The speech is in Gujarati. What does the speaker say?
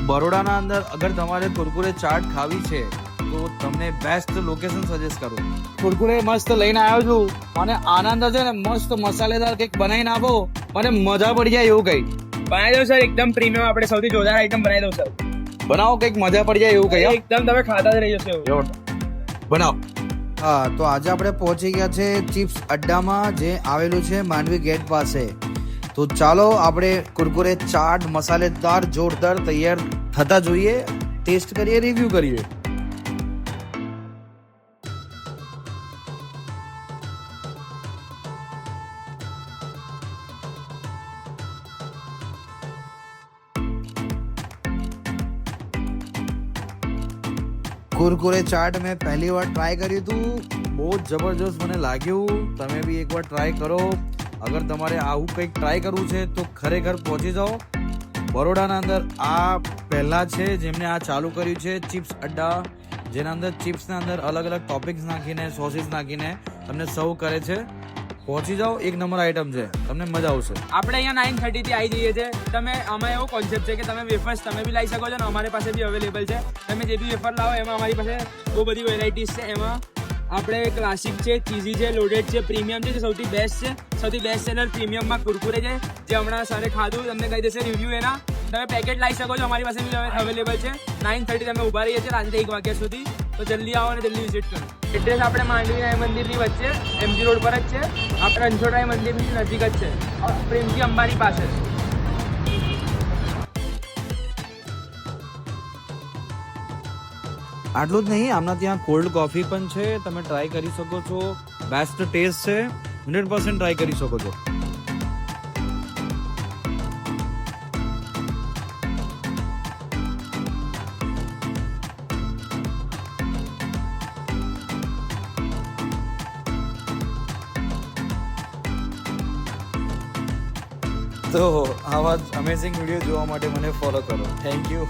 બરોડાના અંદર અગર તમારે કુરકુરે ચાટ ખાવી છે તો તમને બેસ્ટ લોકેશન સજેસ્ટ કરું. કુરકુરે મસ્ત લઈને આવ્યો છું અને આનંદ છે ને મસ્ત મસાલેદાર કંઈક બનાવીને આપો મને મજા પડી જાય એવું કંઈક બનાવી દો સર, એકદમ પ્રીમિયમ. આપણે સૌથી જોરદાર આઈટમ બનાવી દો સર. બનાવો, કંઈક મજા પડી જાય એવું કંઈ. એકદમ તમે ખાતા જ રહી જશો એવું. બનાવો. હા, તો આજે આપણે પહોંચી ગયા છે ચિપ્સ અડ્ડામાં, જે આવેલું છે માંડવી ગેટ પાસે. તો ચાલો આપણે કુરકુરે ચાટ મસાલેદાર જોરદાર તૈયાર થતા જોઈએ, ટેસ્ટ કરીએ, રિવ્યુ કરીએ. કુરકુરે ચાટ મેં પહેલી વાર ટ્રાય કર્યું હતું, બહુ જ જબરજસ્ત મને લાગ્યું. તમે બી એકવાર ટ્રાય કરો. અગર તમારે આવું કંઈક ટ્રાય કરવું છે તો ખરેખર પહોંચી જાઓ. બરોડાના અંદર આ પહેલા છે જેમને આ ચાલુ કર્યું છે ચિપ્સ અડ્ડા, જેના અંદર ચિપ્સના અંદર અલગ અલગ ટોપિક્સ નાખીને સોસીસ નાખીને તમને સર્વ કરે છે. પહોંચી જાઓ, એક નંબર આઈટમ છે, તમને મજા આવશે. આપણે અહીંયા 9:30 થી આવી જઈએ છીએ. તમે આમાં એવો કોન્સેપ્ટ છે કે તમે વેફર્સ તમે બી લાવી શકો છો ને અમારી પાસે બી અવેલેબલ છે. તમે જે બી વેફર લાવો એમાં અમારી પાસે બહુ બધી વેરાયટીઝ છે. એમાં આપણે ક્લાસિક છે, ચીઝી છે, લોડેડ છે, પ્રીમિયમ છે, જે સૌથી બેસ્ટ છે. સૌથી બેસ્ટ સેલર પ્રીમિયમમાં કુરકુરે છે, જે હમણાં સારે ખાધું, તમને કહી દેશે રિવ્યુ એના. તમે પેકેટ લાવી શકો છો, અમારી પાસે બી અવેલેબલ છે. 9:30 તમે ઊભા રહીએ છીએ રાત્રે 1 વાગ્યા સુધી. તો જલ્દી આવો અને જલ્દી વિઝિટ કરો. એડ્રેસ આપણે માંડવી રાય મંદિરની વચ્ચે MG રોડ પર જ છે. આપણે રણછોડરાય મંદિરની નજીક જ છે, પ્રેમજી અંબાની પાસે. આટલું જ નહીં, આમના ત્યાં કોલ્ડ કોફી પણ છે, તમે ટ્રાય કરી શકો છો. બેસ્ટ ટેસ્ટ છે, 100% ટ્રાય કરી શકો છો. તો આવા જ અમેઝિંગ વિડીયો જોવા માટે મને ફોલો કરો. Thank you.